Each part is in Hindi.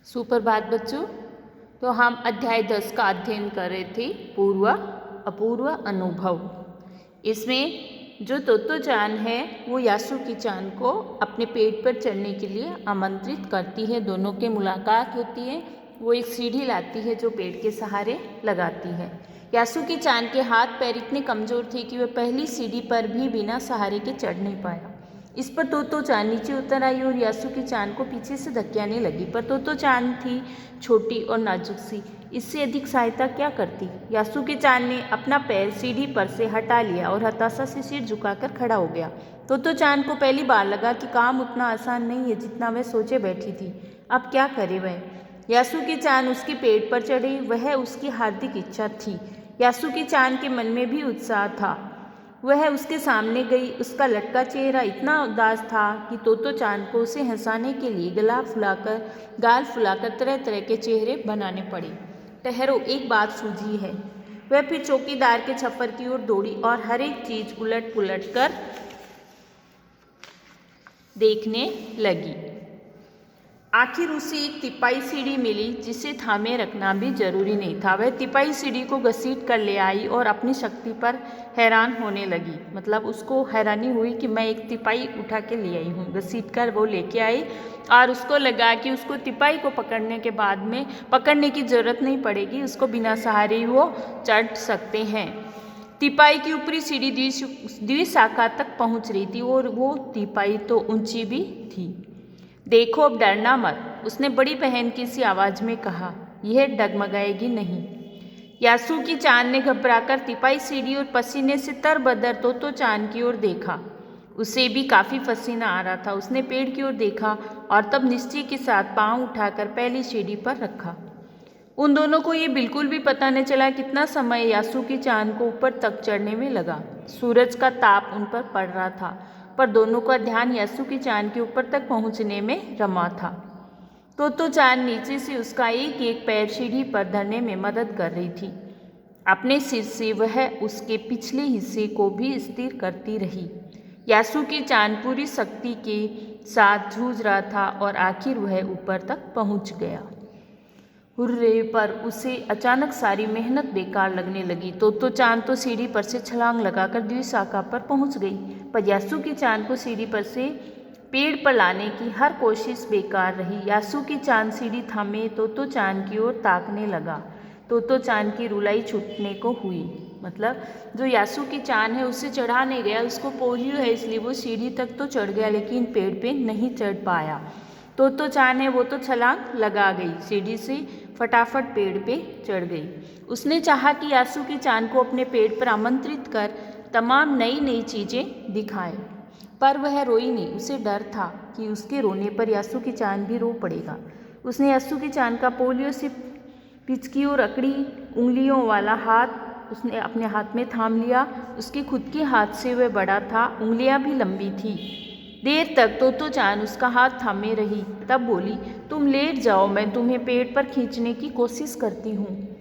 सुप्रभात बच्चों। तो हम अध्याय 10 का अध्ययन कर रहे थे, पूर्व अपूर्व अनुभव। इसमें जो तोत्तो-चान है वो यासुकी-चान को अपने पेड़ पर चढ़ने के लिए आमंत्रित करती है। दोनों की मुलाकात होती है। वो एक सीढ़ी लाती है जो पेड़ के सहारे लगाती है। यासुकी-चान के हाथ पैर इतने कमज़ोर थे कि वह पहली सीढ़ी पर भी बिना सहारे के चढ़ नहीं पाया। इस पर तोत्तो-चान नीचे उतर आई और यासुकी-चान को पीछे से धक्याने लगी, पर तोत्तो-चान थी छोटी और नाजुक सी, इससे अधिक सहायता क्या करती। यासुकी-चान ने अपना पैर सीढ़ी पर से हटा लिया और हताशा से सिर झुकाकर खड़ा हो गया। तोत्तो-चान को पहली बार लगा कि काम उतना आसान नहीं है जितना वह सोचे बैठी थी। अब क्या करे वह। यासुकी-चान उसके पेड़ पर चढ़े, वह उसकी हार्दिक इच्छा थी। यासुकी-चान के मन में भी उत्साह था। वह उसके सामने गई। उसका लटका चेहरा इतना उदास था कि तोत्तो-चान को उसे हंसाने के लिए गाल फुलाकर तरह तरह के चेहरे बनाने पड़े। ठहरो, एक बात सूझी है। वह फिर चौकीदार के छप्पर की ओर दौड़ी और हर एक चीज उलट पुलट कर देखने लगी। आखिर उसे एक तिपाई सीढ़ी मिली जिसे थामे रखना भी जरूरी नहीं था। वह तिपाई सीढ़ी को घसीट कर ले आई और अपनी शक्ति पर हैरान होने लगी। मतलब उसको हैरानी हुई कि मैं एक तिपाई उठा के ले आई हूँ। घसीट कर वो लेके आई और उसको लगा कि उसको तिपाई को पकड़ने के बाद में पकड़ने की जरूरत नहीं पड़ेगी, उसको बिना सहारे ही वो चढ़ सकते हैं। तिपाई की ऊपरी सीढ़ी द्विशाखा तक पहुँच रही थी और वो तिपाई तो ऊंची भी थी। देखो, अब डरना मत, उसने बड़ी बहन की सी आवाज में कहा। यह डगमगाएगी नहीं। यासुकी-चान ने घबराकर तिपाई सीढ़ी और पसीने से तरबतर तोत्तो-चान की ओर देखा। उसे भी काफी पसीना आ रहा था। उसने पेड़ की ओर देखा और तब निश्चय के साथ पांव उठाकर पहली सीढ़ी पर रखा। उन दोनों को ये बिल्कुल भी पता न चला कितना समय यासुकी-चान को ऊपर तक चढ़ने में लगा। सूरज का ताप उन पर पड़ रहा था, पर दोनों का ध्यान यासुकी-चान के ऊपर तक पहुंचने में रमा था। तोत्तो-चान नीचे से उसका एक एक पैर सीढ़ी पर धरने में मदद कर रही थी। अपने सिर से वह उसके पिछले हिस्से को भी स्थिर करती रही। यासुकी-चान पूरी शक्ति के साथ जूझ रहा था और आखिर वह ऊपर तक पहुंच गया। हुर्रे! पर उसे अचानक सारी मेहनत बेकार लगने लगी। तोत्तो-चान तो सीढ़ी पर से छलांग लगाकर द्विशाखा पर पहुंच गई, पर यासुकी-चान को सीढ़ी पर से पेड़ पर लाने की हर कोशिश बेकार रही। यासुकी-चान सीढ़ी थामे तोत्तो-चान की ओर ताकने लगा। तोत्तो-चान की रुलाई छूटने को हुई। मतलब जो यासुकी-चान है उससे चढ़ा नहीं गया, उसको पोलियो है इसलिए वो सीढ़ी तक तो चढ़ गया लेकिन पेड़ पे नहीं चढ़ पाया। तोत्तो-चान है वो तो छलांग लगा गई, सीढ़ी से फटाफट पेड़ पे चढ़ गई। उसने चाहा कि यासुकी-चान को अपने पेड़ पर आमंत्रित कर तमाम नई नई चीज़ें दिखाए, पर वह रोई नहीं। उसे डर था कि उसके रोने पर यासुकी-चान भी रो पड़ेगा। उसने यासुकी-चान का पोलियो से पिचकी और अकड़ी उंगलियों वाला हाथ उसने अपने हाथ में थाम लिया। उसके खुद के हाथ से वह बड़ा था, उंगलियां भी लंबी थी। देर तक तोत्तो-चान उसका हाथ थामे रही, तब बोली, तुम लेट जाओ, मैं तुम्हें पेड़ पर खींचने की कोशिश करती हूँ।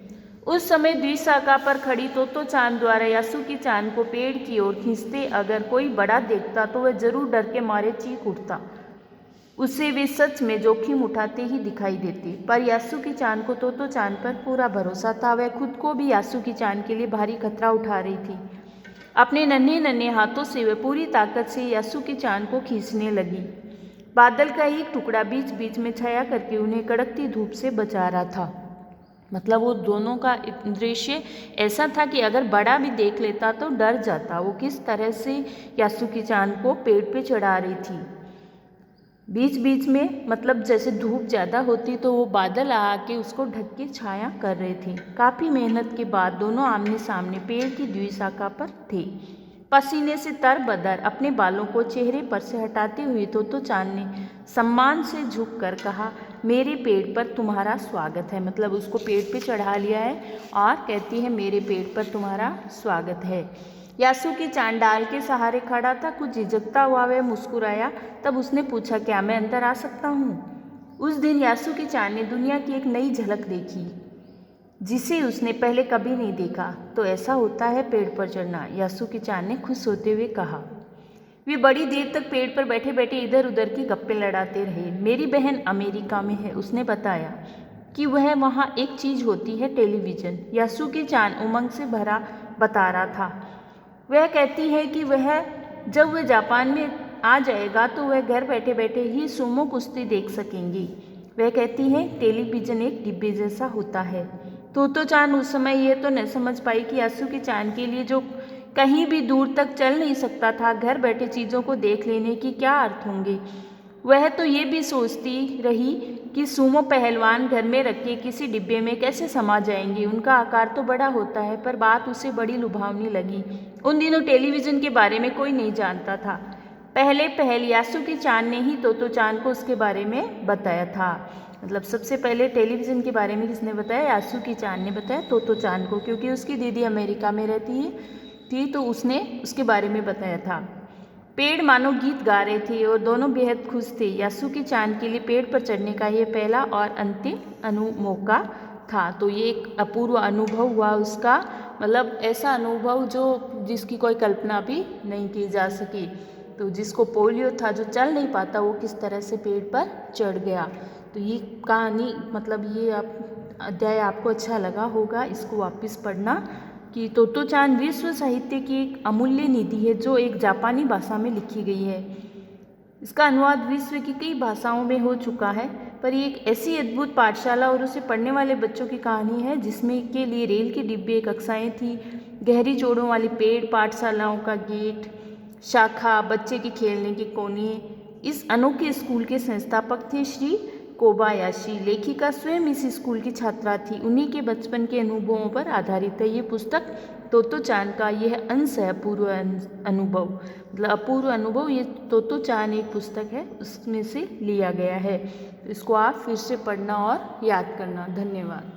उस समय द्विशाखा पर खड़ी तोत्तो-चान द्वारा यासुकी-चान को पेड़ की ओर खींचते अगर कोई बड़ा देखता तो वह जरूर डर के मारे चीख उठता। उसे वे सच में जोखिम उठाते ही दिखाई देते, पर यासुकी-चान को तोत्तो-चान पर पूरा भरोसा था। वह खुद को भी यासुकी-चान के लिए भारी खतरा उठा रही थी। अपने नन्हे नन्हे हाथों से वह पूरी ताकत से यासुकी-चान को खींचने लगी। बादल का एक टुकड़ा बीच बीच में छाया करके उन्हें कड़कती धूप से बचा रहा था। मतलब वो दोनों का दृश्य ऐसा था कि अगर बड़ा भी देख लेता तो डर जाता। वो किस तरह से यासुकी-चान को पेड़ पे चढ़ा रही थी। बीच बीच में मतलब जैसे धूप ज़्यादा होती तो वो बादल आके उसको ढक के छाया कर रहे थे। काफ़ी मेहनत के बाद दोनों आमने सामने पेड़ की द्विशाखा पर थे। पसीने से तरबतर अपने बालों को चेहरे पर से हटाते हुए तोत्तो-चान ने सम्मान से झुक कर कहा, मेरे पेड़ पर तुम्हारा स्वागत है। मतलब उसको पेड़ पे चढ़ा लिया है और कहती है, मेरे पेड़ पर तुम्हारा स्वागत है। यासुकी-चान डाल के सहारे खड़ा था। कुछ झिझकता हुआ वह मुस्कुराया। तब उसने पूछा, क्या मैं अंदर आ सकता हूँ? उस दिन यासुकी-चान ने दुनिया की एक नई झलक देखी जिसे उसने पहले कभी नहीं देखा। तो ऐसा होता है पेड़ पर चढ़ना, यासुकी-चान ने खुश होते हुए कहा। वे बड़ी देर तक पेड़ पर बैठे बैठे इधर उधर की गप्पे लड़ाते रहे। मेरी बहन अमेरिका में है, उसने बताया कि वह वहाँ एक चीज़ होती है, टेलीविज़न। यासुकी चान उमंग से भरा बता रहा था। वह कहती है कि जब वह जापान में आ जाएगा तो वह घर बैठे बैठे ही सुमो कुश्ती देख सकेंगी। वह कहती है टेलीविज़न एक डिब्बे जैसा होता है। तोतो चान उस समय यह तो न समझ पाई कि यासुकी चान के लिए, जो कहीं भी दूर तक चल नहीं सकता था, घर बैठे चीज़ों को देख लेने की क्या अर्थ होंगे। वह तो ये भी सोचती रही कि सुमो पहलवान घर में रखे किसी डिब्बे में कैसे समा जाएंगे। उनका आकार तो बड़ा होता है, पर बात उसे बड़ी लुभावनी लगी। उन दिनों टेलीविज़न के बारे में कोई नहीं जानता था। पहले यासुकी चान ने ही तोतो चान को उसके बारे में बताया था। मतलब सबसे पहले टेलीविज़न के बारे में किसने बताया? यासुकी चान ने बताया तोतो चान को, क्योंकि उसकी दीदी अमेरिका में रहती थी तो उसने उसके बारे में बताया था। पेड़ मानो गीत गा रहे थे और दोनों बेहद खुश थे। यासुकी चान के लिए पेड़ पर चढ़ने का ये पहला और अंतिम मौका था। तो ये एक अपूर्व अनुभव हुआ उसका, मतलब ऐसा अनुभव जिसकी कोई कल्पना भी नहीं की जा सकी। तो जिसको पोलियो था, जो चल नहीं पाता, वो किस तरह से पेड़ पर चढ़ गया। तो ये कहानी, मतलब ये अध्याय आपको अच्छा लगा होगा, इसको वापस पढ़ना। कि तोतो चान विश्व साहित्य की एक अमूल्य निधि है जो एक जापानी भाषा में लिखी गई है। इसका अनुवाद विश्व की कई भाषाओं में हो चुका है, पर ये एक ऐसी अद्भुत पाठशाला और उसे पढ़ने वाले बच्चों की कहानी है जिसमें के लिए रेल के डिब्बे, कक्षाएं थी, गहरी जोड़ों वाले पेड़, पाठशालाओं का गेट, शाखा, बच्चे के खेलने के कोने। इस अनोखे स्कूल के संस्थापक थे श्री कोबायाशी। लेखिका स्वयं इस स्कूल की छात्रा थी। उन्हीं के बचपन के अनुभवों पर आधारित है ये पुस्तक। तोतो चान का यह अंश है अपूर्व अनुभव, मतलब अपूर्व अनुभव। ये तोतो चान एक पुस्तक है, उसमें से लिया गया है। इसको आप फिर से पढ़ना और याद करना। धन्यवाद।